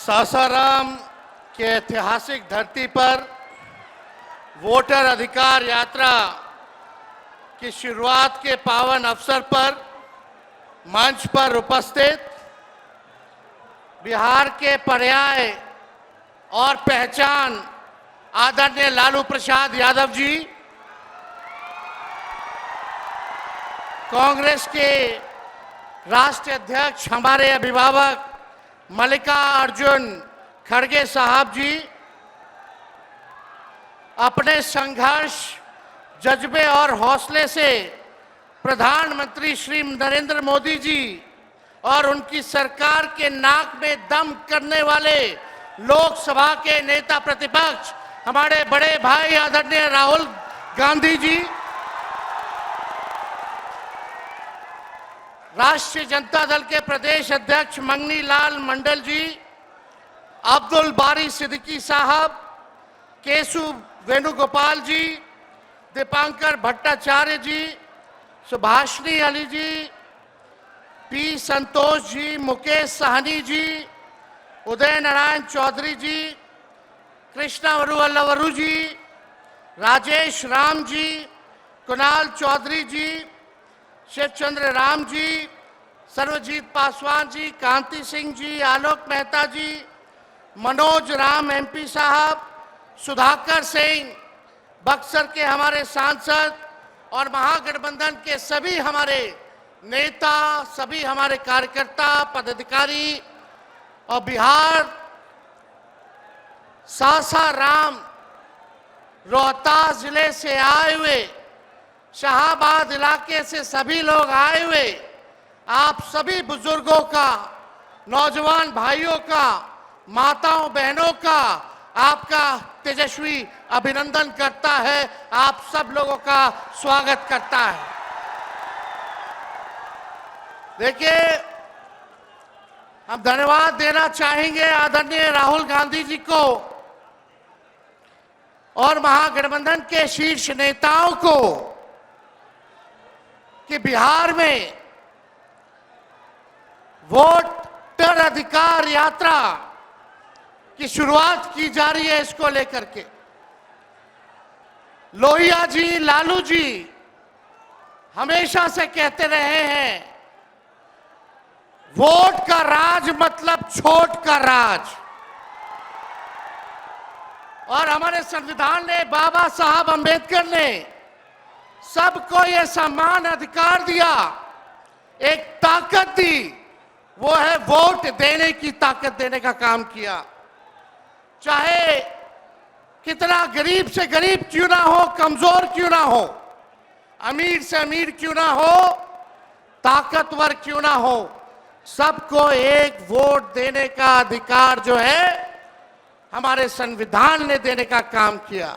सासाराम के ऐतिहासिक धरती पर वोटर अधिकार यात्रा की शुरुआत के पावन अवसर पर मंच पर उपस्थित बिहार के पर्याय और पहचान आदरणीय लालू प्रसाद यादव जी, कांग्रेस के राष्ट्रीय अध्यक्ष हमारे अभिभावक मल्लिकार्जुन खड़गे साहब जी, अपने संघर्ष, जज्बे और हौसले से प्रधानमंत्री श्री नरेंद्र मोदी जी और उनकी सरकार के नाक में दम करने वाले लोकसभा के नेता प्रतिपक्ष हमारे बड़े भाई आदरणीय राहुल गांधी जी, राष्ट्रीय जनता दल के प्रदेश अध्यक्ष मंगनी लाल मंडल जी, अब्दुल बारी सिद्दीकी साहब, केशु वेणुगोपाल जी, दीपांकर भट्टाचार्य जी, सुभाषिनी अली जी, पी संतोष जी, मुकेश सहनी जी, उदय नारायण चौधरी जी, कृष्णा वरुवल्लवरू जी, राजेश राम जी, कुणाल चौधरी जी, शिवचंद्र राम जी, सर्वजीत पासवान जी, कांति सिंह जी, आलोक मेहता जी, मनोज राम एमपी साहब, सुधाकर सिंह, बक्सर के हमारे सांसद और महागठबंधन के सभी हमारे नेता, सभी हमारे कार्यकर्ता, पदाधिकारी और बिहार सासाराम रोहतास जिले से आए हुए, शाहाबाद इलाके से सभी लोग आए हुए, आप सभी बुजुर्गों का, नौजवान भाइयों का, माताओं बहनों का आपका तेजस्वी अभिनंदन करता है, आप सब लोगों का स्वागत करता है। देखिए, हम धन्यवाद देना चाहेंगे आदरणीय राहुल गांधी जी को और महागठबंधन के शीर्ष नेताओं को कि बिहार में वोटर अधिकार यात्रा की शुरुआत की जा रही है। इसको लेकर के लोहिया जी, लालू जी हमेशा से कहते रहे हैं, वोट का राज मतलब छोट का राज। और हमारे संविधान ने, बाबा साहब अंबेडकर ने सबको ये समान अधिकार दिया, एक ताकत दी, वो है वोट देने की ताकत देने का काम किया। चाहे कितना गरीब से गरीब क्यों ना हो, कमजोर क्यों ना हो, अमीर से अमीर क्यों ना हो, ताकतवर क्यों ना हो, सबको एक वोट देने का अधिकार जो है हमारे संविधान ने देने का काम किया।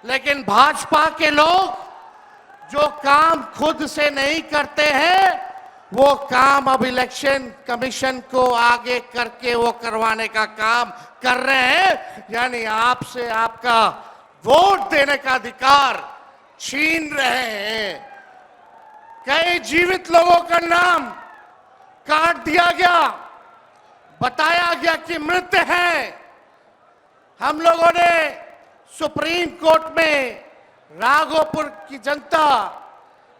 लेकिन भाजपा के लोग जो काम खुद से नहीं करते हैं, वो काम अब इलेक्शन कमीशन को आगे करके वो करवाने का काम कर रहे हैं, यानी आपसे आपका वोट देने का अधिकार छीन रहे हैं। कई जीवित लोगों का नाम काट दिया गया, बताया गया कि मृत हैं। हम लोगों ने सुप्रीम कोर्ट में राघोपुर की जनता,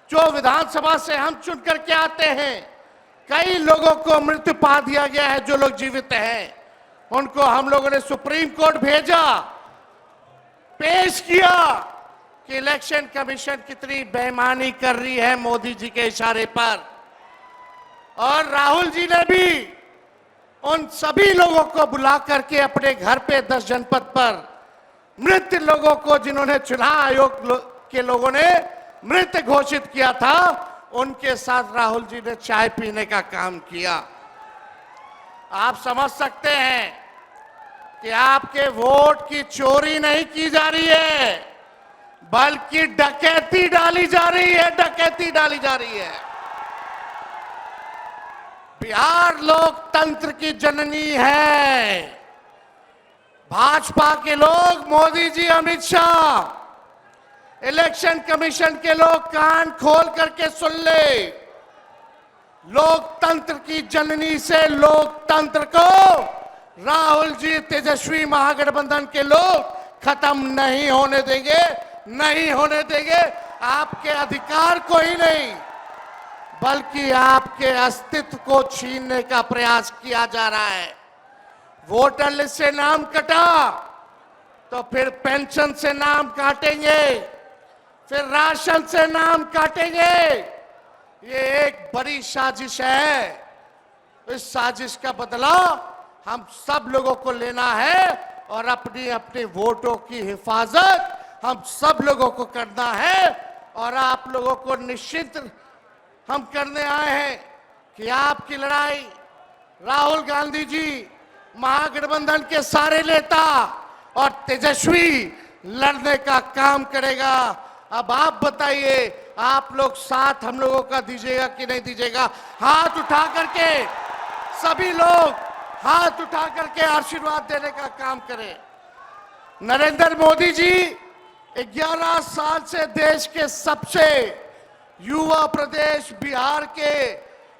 जो विधानसभा से हम चुन करके आते हैं, कई लोगों को मृत्यु पा दिया गया है। जो लोग जीवित हैं उनको हम लोगों ने सुप्रीम कोर्ट भेजा, पेश किया कि इलेक्शन कमीशन कितनी बेईमानी कर रही है मोदी जी के इशारे पर। और राहुल जी ने भी उन सभी लोगों को बुला करके अपने घर पे 10 जनपद पर मृत लोगों को, जिन्होंने चुनाव आयोग के लोगों ने मृत घोषित किया था, उनके साथ राहुल जी ने चाय पीने का काम किया। आप समझ सकते हैं कि आपके वोट की चोरी नहीं की जा रही है, बल्कि डकैती डाली जा रही है, डकैती डाली जा रही है। बिहार लोकतंत्र की जननी है। भाजपा के लोग, मोदी जी, अमित शाह, इलेक्शन कमीशन के लोग कान खोल करके सुन ले। लोकतंत्र की जननी से लोकतंत्र को राहुल जी, तेजस्वी महागठबंधन के लोग खत्म नहीं होने देंगे, नहीं होने देंगे। आपके अधिकार को ही नहीं, बल्कि आपके अस्तित्व को छीनने का प्रयास किया जा रहा है। वोटर लिस्ट से नाम कटा तो फिर पेंशन से नाम काटेंगे, फिर राशन से नाम काटेंगे। ये एक बड़ी साजिश है। इस साजिश का बदला हम सब लोगों को लेना है और अपनी अपनी वोटों की हिफाजत हम सब लोगों को करना है। और आप लोगों को निश्चित हम करने आए हैं कि आपकी लड़ाई राहुल गांधी जी, महागठबंधन के सारे नेता और तेजस्वी लड़ने का काम करेगा। अब आप बताइए, आप लोग साथ हम लोगों का दीजिएगा कि नहीं दीजिएगा? हाथ उठा करके सभी लोग हाथ उठा करके आशीर्वाद देने का काम करें। नरेंद्र मोदी जी 11 साल से देश के सबसे युवा प्रदेश बिहार के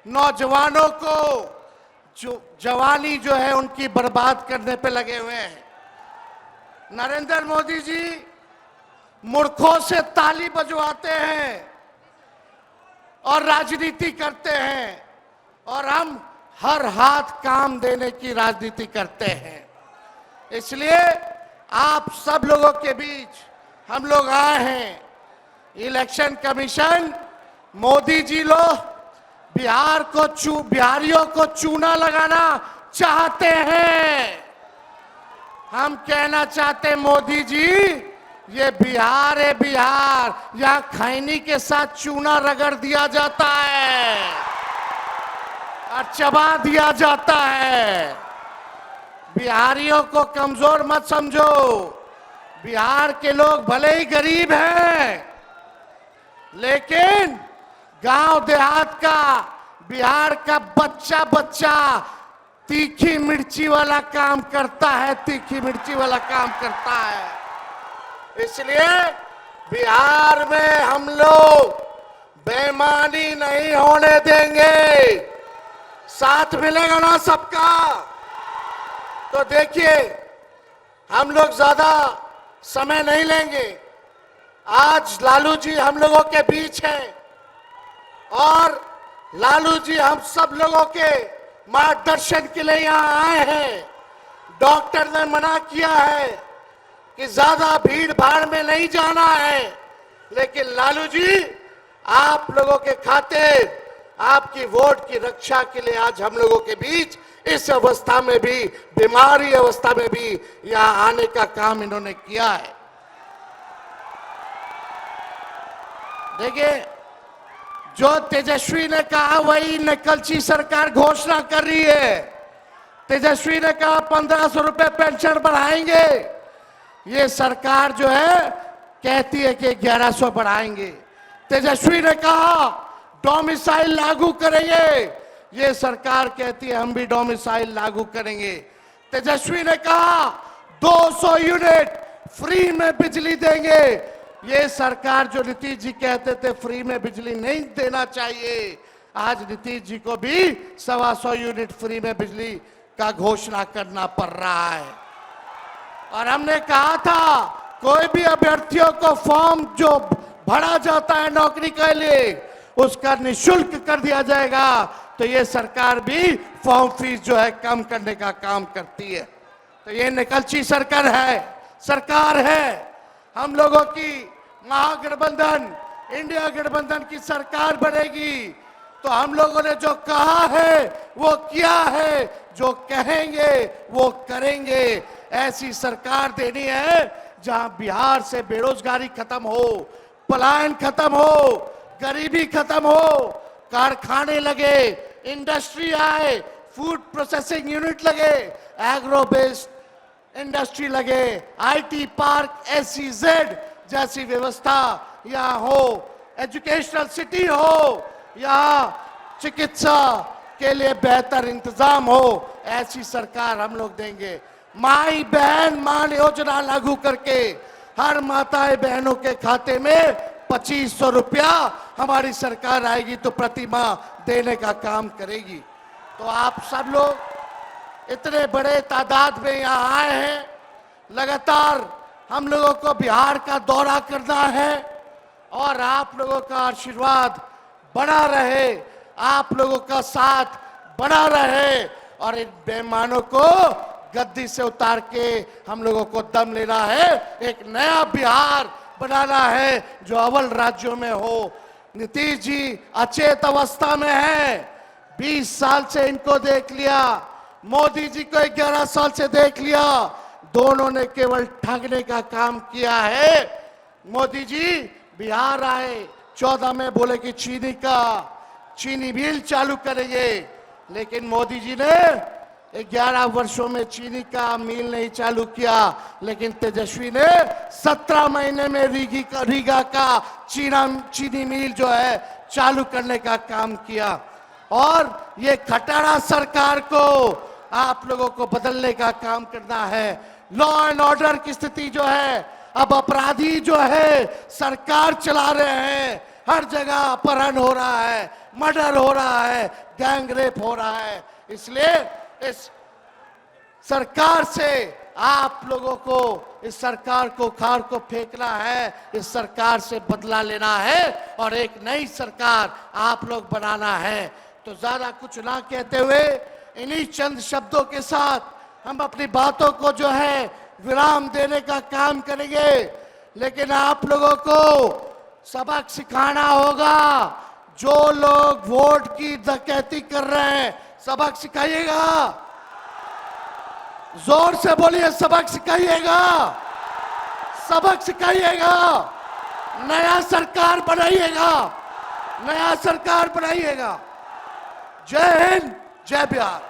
नौजवानों को जो जवानी जो है उनकी बर्बाद करने पे लगे हुए हैं। नरेंद्र मोदी जी मूर्खों से ताली बजवाते हैं और राजनीति करते हैं, और हम हर हाथ काम देने की राजनीति करते हैं। इसलिए आप सब लोगों के बीच हम लोग आए हैं। इलेक्शन कमीशन, मोदी जी लोग बिहारियों को चूना लगाना चाहते हैं। हम कहना चाहते हैं, मोदी जी, ये बिहार है, बिहार, यहां खैनी के साथ चूना रगड़ दिया जाता है और चबा दिया जाता है। बिहारियों को कमजोर मत समझो। बिहार के लोग भले ही गरीब हैं, लेकिन गांव देहात का बिहार का बच्चा बच्चा तीखी मिर्ची वाला काम करता है, तीखी मिर्ची वाला काम करता है। इसलिए बिहार में हम लोग बेईमानी नहीं होने देंगे। साथ मिलेगा ना सबका? तो देखिए, हम लोग ज्यादा समय नहीं लेंगे। आज लालू जी हम लोगों के बीच हैं और लालू जी हम सब लोगों के मार्गदर्शन के लिए यहां आए हैं। डॉक्टर ने मना किया है कि ज्यादा भीड़ भाड़ में नहीं जाना है, लेकिन लालू जी आप लोगों के खातिर, आपकी वोट की रक्षा के लिए आज हम लोगों के बीच इस अवस्था में भी, बीमारी अवस्था में भी यहां आने का काम इन्होंने किया है। देखिए, जो तेजस्वी ने कहा वही नकलची सरकार घोषणा कर रही है। तेजस्वी ने कहा 1500 रुपए पेंशन बढ़ाएंगे, ये सरकार जो है कहती है कि 1100 बढ़ाएंगे। तेजस्वी ने कहा डोमिसाइल लागू करेंगे, ये सरकार कहती है हम भी डोमिसाइल लागू करेंगे। तेजस्वी ने कहा 200 यूनिट फ्री में बिजली देंगे, ये सरकार जो नीतीश जी कहते थे फ्री में बिजली नहीं देना चाहिए, आज नीतीश जी को भी 125 यूनिट फ्री में बिजली का घोषणा करना पड़ रहा है। और हमने कहा था कोई भी अभ्यर्थियों को फॉर्म जो भरा जाता है नौकरी के लिए उसका निःशुल्क कर दिया जाएगा। तो ये सरकार भी फॉर्म फीस जो है कम करने का काम करती है। तो ये निकलची सरकार है। हम लोगों की महागठबंधन, इंडिया गठबंधन की सरकार बनेगी तो हम लोगों ने जो कहा है वो किया है, जो कहेंगे वो करेंगे। ऐसी सरकार देनी है जहां बिहार से बेरोजगारी खत्म हो, पलायन खत्म हो, गरीबी खत्म हो, कारखाने लगे, इंडस्ट्री आए, फूड प्रोसेसिंग यूनिट लगे, एग्रो बेस्ड इंडस्ट्री लगे, आईटी पार्क, एसईजेड जैसी व्यवस्था यहाँ हो, एजुकेशनल सिटी हो, यहाँ चिकित्सा के लिए बेहतर इंतजाम हो, ऐसी सरकार हम लोग देंगे। माई बहन मान योजना लागू करके हर माताएं बहनों के खाते में 2500 रुपया हमारी सरकार आएगी तो प्रति माह देने का काम करेगी। तो आप सब लोग इतने बड़े तादाद में यहाँ आए हैं। लगातार हम लोगों को बिहार का दौरा करना है और आप लोगों का आशीर्वाद बना रहे, आप लोगों का साथ बना रहे और इन बेईमानों को गद्दी से उतार के हम लोगों को दम लेना है, एक नया बिहार बनाना है जो अव्वल राज्यों में हो। नीतीश जी अचेत अवस्था में है, 20 साल से इनको देख लिया, मोदी जी को 11 साल से देख लिया, दोनों ने केवल ठगने का काम किया है। मोदी जी बिहार आए, 14 में बोले कि चीनी मिल चालू करेंगे, लेकिन मोदी जी ने 11 वर्षों में चीनी का मिल नहीं चालू किया, लेकिन तेजस्वी ने 17 महीने में रीगा का चीनी मिल जो है चालू करने का काम किया। और ये खटारा सरकार को आप लोगों को बदलने का काम करना है। लॉ एंड ऑर्डर की स्थिति जो है, अब अपराधी जो है सरकार चला रहे हैं, हर जगह अपहरण हो रहा है, मर्डर हो रहा है, गैंग रेप हो रहा है। इसलिए इस सरकार से आप लोगों को, इस सरकार को खार को फेंकना है, इस सरकार से बदला लेना है और एक नई सरकार आप लोग बनाना है। तो ज्यादा कुछ ना कहते हुए इन्हीं चंद शब्दों के साथ हम अपनी बातों को जो है विराम देने का काम करेंगे। लेकिन आप लोगों को सबक सिखाना होगा। जो लोग वोट की डकैती कर रहे हैं, सबक सिखाइएगा, जोर से बोलिए, सबक सिखाइएगा, सबक सिखाइएगा, नया सरकार बनाइएगा, नया सरकार बनाइएगा। जय हिंद, जय बिहार।